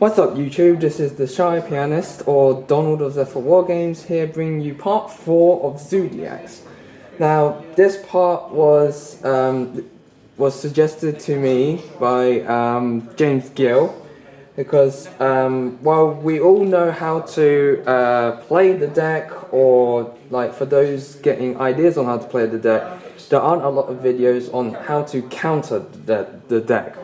What's up YouTube, this is the Shy Pianist, or Donald of Zephyr Wargames, here bringing you part 4 of Zoodiacs. Now, this part was suggested to me by James Gill, because while we all know how to play the deck, or like for those getting ideas on how to play the deck, there aren't a lot of videos on how to counter the deck.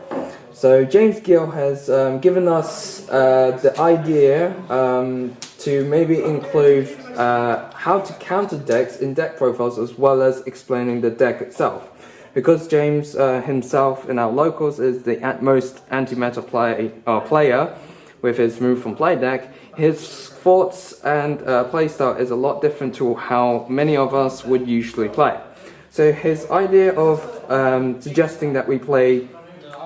So James Gill has given us the idea to maybe include how to counter decks in deck profiles, as well as explaining the deck itself. Because James himself in our locals is the most anti-meta player with his move from play deck, his thoughts and playstyle is a lot different to how many of us would usually play. So his idea of suggesting that we play,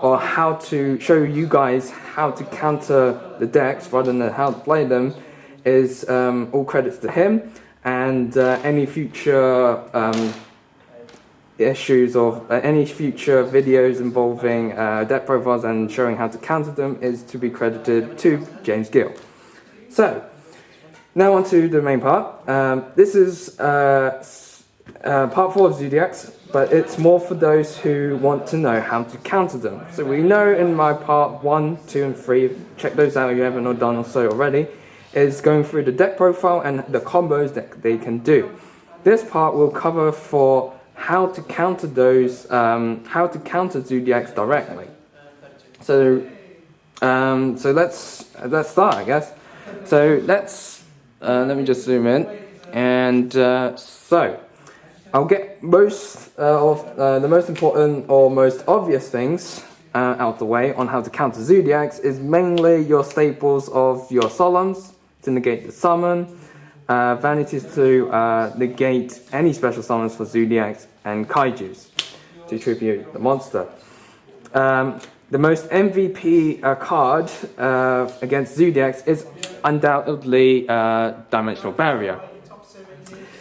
or how to show you guys how to counter the decks rather than how to play them, is all credits to him, and any future issues of any future videos involving deck profiles and showing how to counter them is to be credited to James Gill. So, now on to the main part. This is part 4 of Zoodiacs, but it's more for those who want to know how to counter them. So we know in my part 1, 2 and 3, check those out if you haven't done so already, is going through the deck profile and the combos that they can do. This part will cover for how to counter those, how to counter Zoodiacs directly. So, let's start, I guess. So let me just zoom in, and so I'll get most of the most important or most obvious things out of the way on how to counter Zoodiacs. Is mainly your staples of your solemns to negate the summon, vanities to negate any special summons for Zoodiacs, and kaijus to tribute the monster. The most MVP card against Zoodiacs is undoubtedly Dimensional Barrier.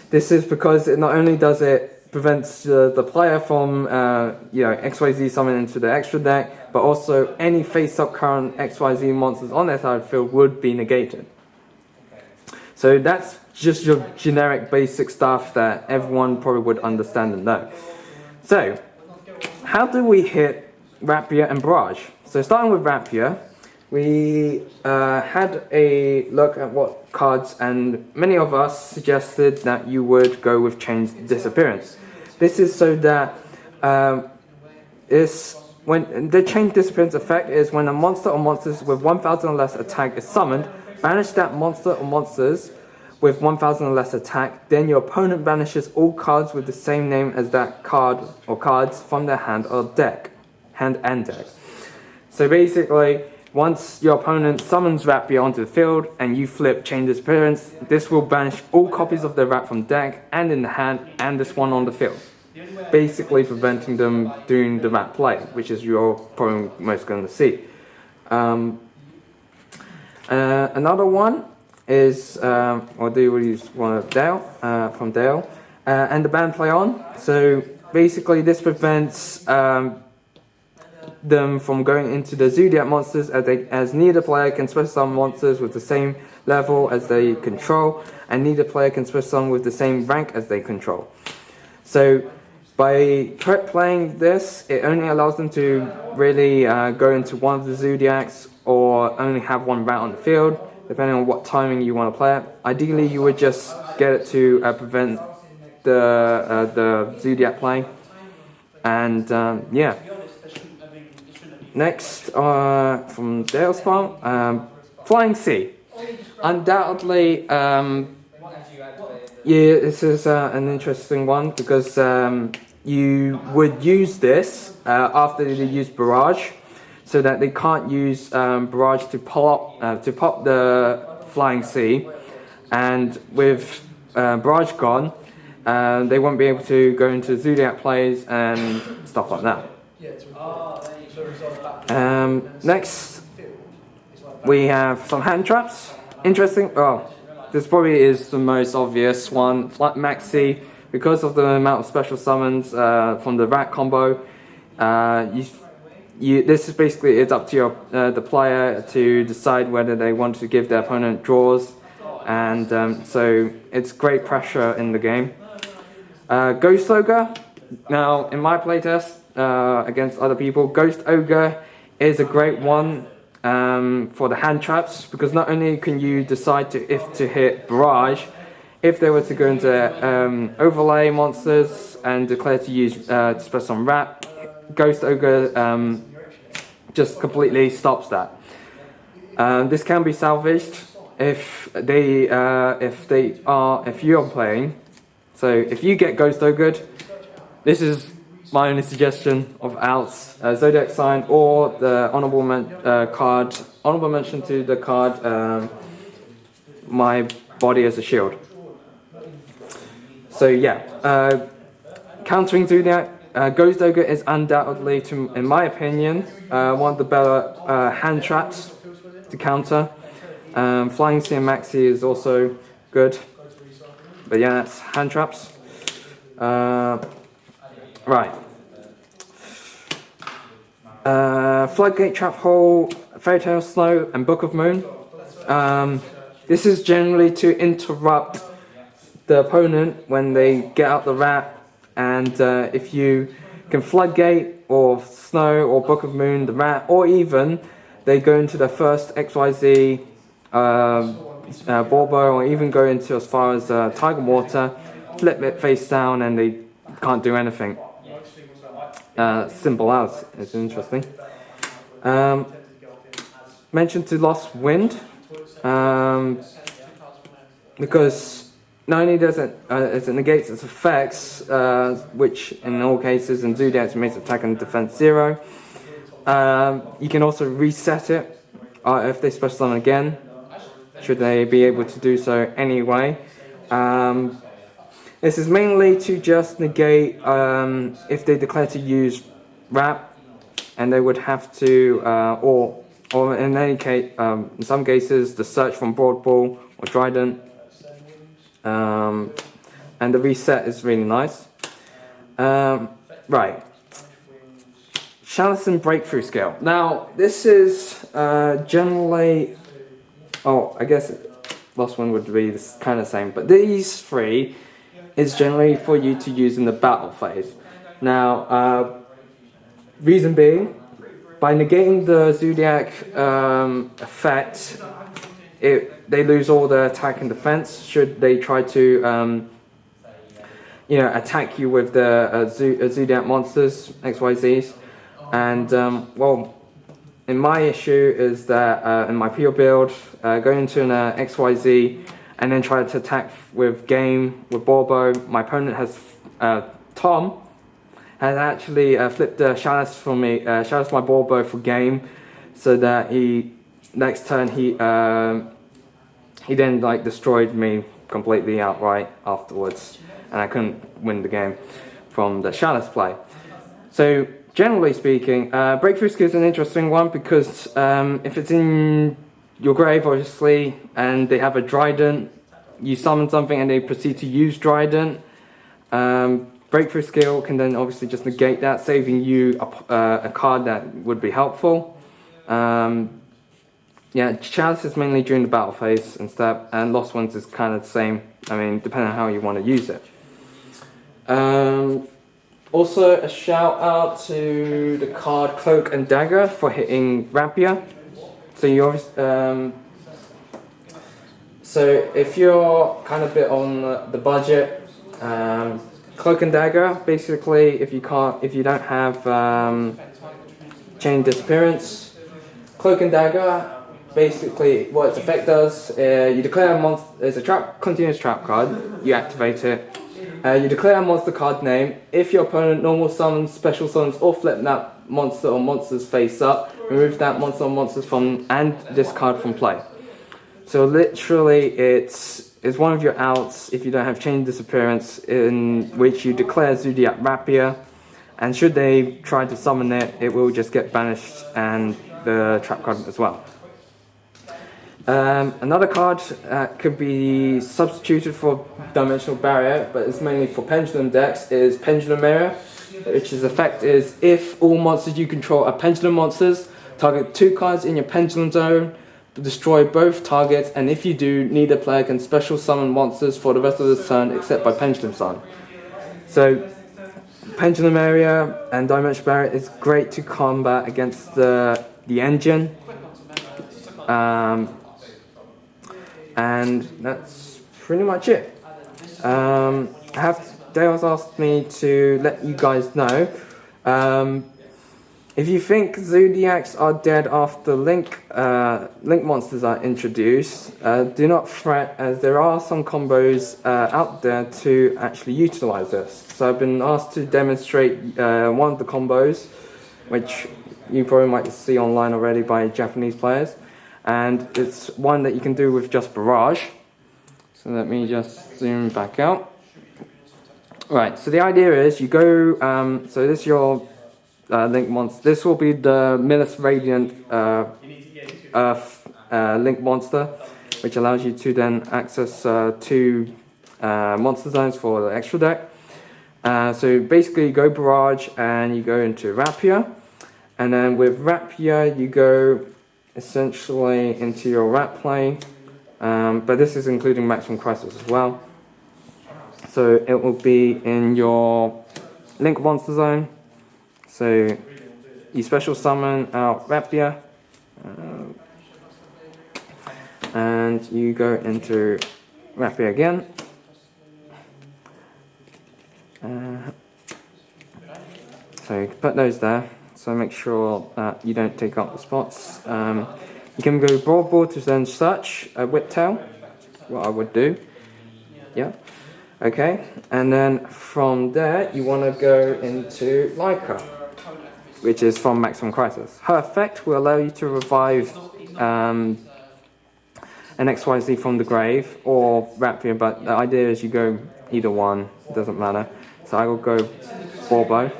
This is because it not only does it prevents the player from XYZ summon into the extra deck, but also any face-up current XYZ monsters on their side of the field would be negated. So that's just your generic basic stuff that everyone probably would understand and know. So, how do we hit Rapier and Barrage? So starting with Rapier, we had a look at what cards, and many of us suggested that you would go with Chained Disappearance. This is so that when the Chained Disappearance effect is when a monster or monsters with 1000 or less attack is summoned, banish that monster or monsters with 1000 or less attack, then your opponent banishes all cards with the same name as that card or cards from their hand or deck, hand and deck. So basically, once your opponent summons Rapier onto the field and you flip Chain Disappearance, this will banish all copies of the Rat from deck and in the hand and this one on the field, basically preventing them doing the Rat play, which is you're probably most going to see. Another one is, I'll do one of Dale, from Dale, and the band play on. So basically this prevents them from going into the Zodiac monsters, as neither player can special summon monsters with the same level as they control, and neither player can special summon with the same rank as they control. So by playing this, it only allows them to really go into one of the Zodiacs, or only have one rat on the field, depending on what timing you want to play it. Ideally, you would just get it to prevent the Zodiac play, and yeah. Next, from Dale's part, Flying Sea. Undoubtedly, yeah, this is an interesting one, because you would use this after they use Barrage, so that they can't use Barrage to pop the Flying Sea, and with Barrage gone, they won't be able to go into Zodiac plays and stuff like that. Next, we have some hand traps. Interesting. Oh, this probably is the most obvious one. Maxi, because of the amount of special summons from the Rat combo, this is basically, it's up to your the player to decide whether they want to give their opponent draws, and so it's great pressure in the game. Ghost Ogre. Now, in my playtest against other people, Ghost Ogre is a great one for the hand traps, because not only can you decide if to hit Barrage, if they were to go into overlay monsters and declare to use special on Wrap, Ghost Ogre just completely stops that. This can be salvaged if you're playing. So if you get Ghost Ogre, this is my only suggestion of outs: Zodiac Sign or the honorable mention to the card My Body as a Shield. So yeah, countering Zodiac, Ghost Ogre is undoubtedly, in my opinion, one of the better hand traps to counter. Flying Sea and Maxi is also good, but yeah, that's hand traps. Right. Floodgate, Trap Hole, Fairy Tale Snow, and Book of Moon. This is generally to interrupt the opponent when they get out the Wrap, and if you can Floodgate or Snow or Book of Moon the Wrap, or even they go into their first XYZ Borbo, or even go into as far as Tiger Water, flip it face down and they can't do anything. Simple as. It's interesting. Mention to Lost Wind, because not only does it negates its effects, which in all cases in Zoodiacs makes attack and defense 0. You can also reset it if they special summon again, should they be able to do so anyway. This is mainly to just negate if they declare to use Wrap, and they would have to, or in any case, in some cases, the search from Broad Ball or Trident. And the reset is really nice. Right. Chalice and Breakthrough Skill. Now, this is generally, I guess last one would be kind of the same, but these three is generally for you to use in the battle phase. Now, reason being, by negating the Zodiac effect, they lose all their attack and defense should they try to attack you with the Zodiac monsters, XYZs. And well, in my issue is that in my pure build, going into an XYZ and then try to attack with game with Borbo, my opponent has Tom has actually flipped the Chalice for me, Chalice my Borbo for game, so that next turn he then destroyed me completely outright afterwards, and I couldn't win the game from the Chalice play. So generally speaking, Breakthrough Skill is an interesting one, because if it's in your grave obviously and they have a Trident, you summon something and they proceed to use Trident, Breakthrough Skill can then obviously just negate that, saving you a card that would be helpful. Yeah, Chalice is mainly during the battle phase and stuff, and Lost Ones is kind of the same, I mean, depending on how you want to use it. Also, a shout out to the card Cloak and Dagger for hitting Rapier. So you so if you're kind of a bit on the budget, Cloak and Dagger, basically, if you don't have Chain Disappearance, Cloak and Dagger, basically what its effect does, you declare a monster, it's a continuous trap card, you activate it, you declare a monster card name. If your opponent normal summons, special summons, or flip that monster or monsters face up, remove that monster or monsters from and discard from play. So literally it's one of your outs if you don't have Chain Disappearance, in which you declare Zodiac Rapier, and should they try to summon it, it will just get banished and the trap card as well. Another card could be substituted for Dimensional Barrier, but it's mainly for Pendulum decks, is Pendulum Mirror. which his effect is if all monsters you control are pendulum monsters, target 2 cards in your pendulum zone, destroy both targets, and if you do, neither player can special summon monsters for the rest of the turn except by pendulum summon. So pendulum area and dimension barrier is great to combat against the engine. And that's pretty much it. Dale's asked me to let you guys know, if you think Zodiacs are dead after Link monsters are introduced, do not fret, as there are some combos out there to actually utilize this. So I've been asked to demonstrate one of the combos, which you probably might see online already by Japanese players, and it's one that you can do with just Barrage. So let me just zoom back out. Right, so the idea is you go, so this is your Link monster. This will be the Millis Radiant Earth Link monster, which allows you to then access 2 monster zones for the extra deck. So basically you go Barrage and you go into Rapier, and then with Rapier you go essentially into your Rat play, but this is including Maximum Crisis as well. So it will be in your Link monster zone. So you special summon out Rapier, and you go into Rapier again. So you can put those there, so make sure that you don't take up the spots. You can go Broadboard to then search a Whiptail, what I would do. Yeah. Okay, and then from there you want to go into Leica, which is from Maximum Crisis. Her effect will allow you to revive an XYZ from the grave or Rapier, but the idea is you go either one, it doesn't matter. So I will go Borbo.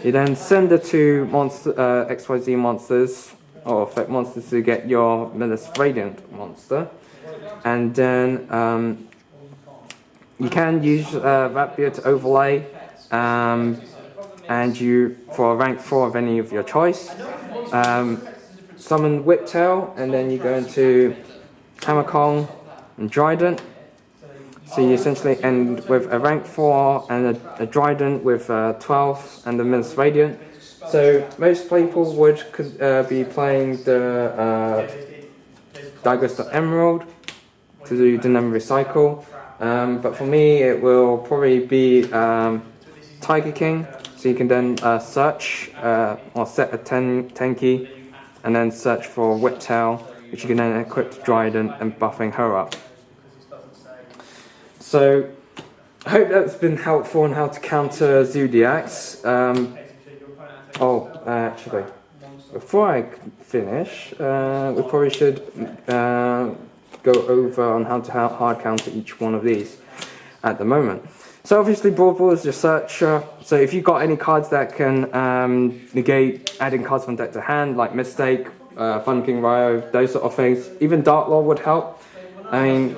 You then send the 2 monster, XYZ monsters, or effect monsters, to get your Millis Radiant monster. And then you can use Rapier to overlay, and you, for a rank 4 of any of your choice, summon Whiptail, and then you go into Hammer Kong and Trident. So you essentially end with a rank 4 and a Trident with 12 and the Millis Radiant. So most people would be playing the Dagger Emerald to do the number recycle. But for me, it will probably be Tiger King, so you can then search or set a 10 key and then search for Whiptail, which you can then equip to Trident and buffing her up. So I hope that's been helpful on how to counter Zoodiacs. Actually, before I finish, we probably should go over on how to hard counter each one of these at the moment. So obviously Broadboard is your searcher, so if you've got any cards that can negate adding cards from deck to hand, like Mistake, Fun King Ryo, those sort of things, even Dark Lord would help. I mean,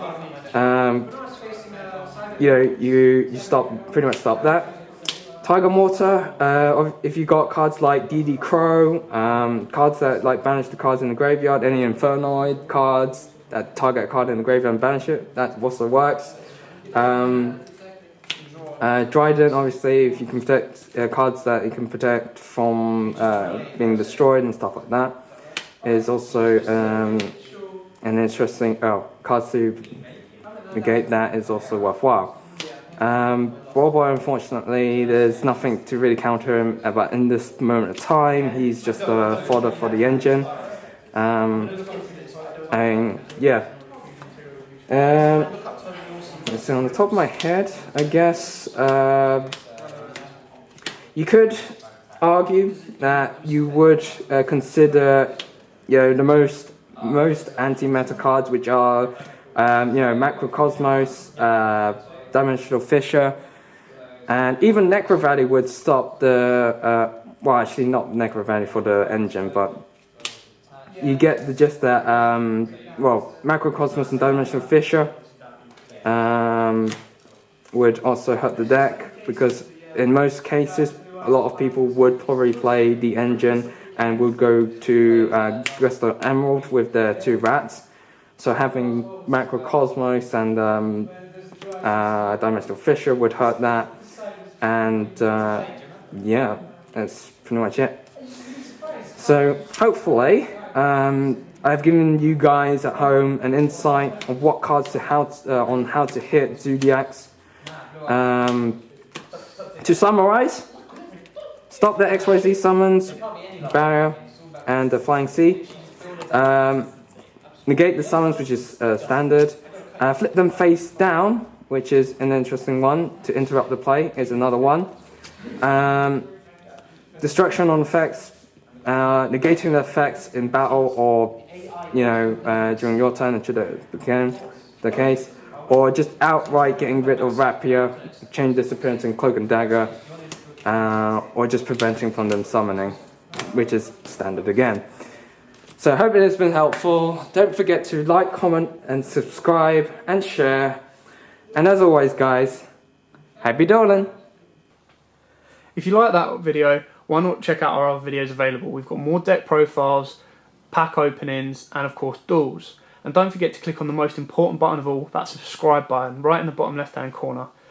you pretty much stop that. Tiger Mortar, if you got cards like DD Crow, cards that like banish the cards in the graveyard, any Infernoid cards that target a card in the graveyard and banish it, that also works. Trident, obviously, if you can protect cards that you can protect from being destroyed and stuff like that, is also an interesting, cards to negate that is also worthwhile. Bobo, unfortunately, there's nothing to really counter him, but in this moment of time, he's just a fodder for the engine. And yeah. So on the top of my head, I guess, you could argue that you would consider, the most anti-meta cards, which are, Macrocosmos, Dimensional Fissure, and even Necro Valley would stop the, well, actually not Necro Valley for the engine, but you get the gist that, Macrocosmos and Dimensional Fissure would also hurt the deck, because in most cases, a lot of people would probably play the engine and would go to Crystal Emerald with their 2 rats. So having Macrocosmos and Dimensional Fissure would hurt that. And yeah, that's pretty much it. So hopefully I've given you guys at home an insight of what cards to on how to hit Zoodiacs. To summarize, stop the XYZ summons, barrier, and the flying C. Negate the summons, which is standard. Flip them face down, which is an interesting one. To interrupt the play is another one. Destruction on effects. Negating the effects in battle or, during your turn, it should have become the case. Or just outright getting rid of Rapier, change disappearance in Cloak and Dagger, or just preventing from them summoning, which is standard again. So I hope it has been helpful. Don't forget to like, comment, and subscribe, and share. And as always, guys, happy dueling! If you like that video, why not check out our other videos available? We've got more deck profiles, pack openings, and of course duels. And don't forget to click on the most important button of all, that subscribe button, right in the bottom left hand corner.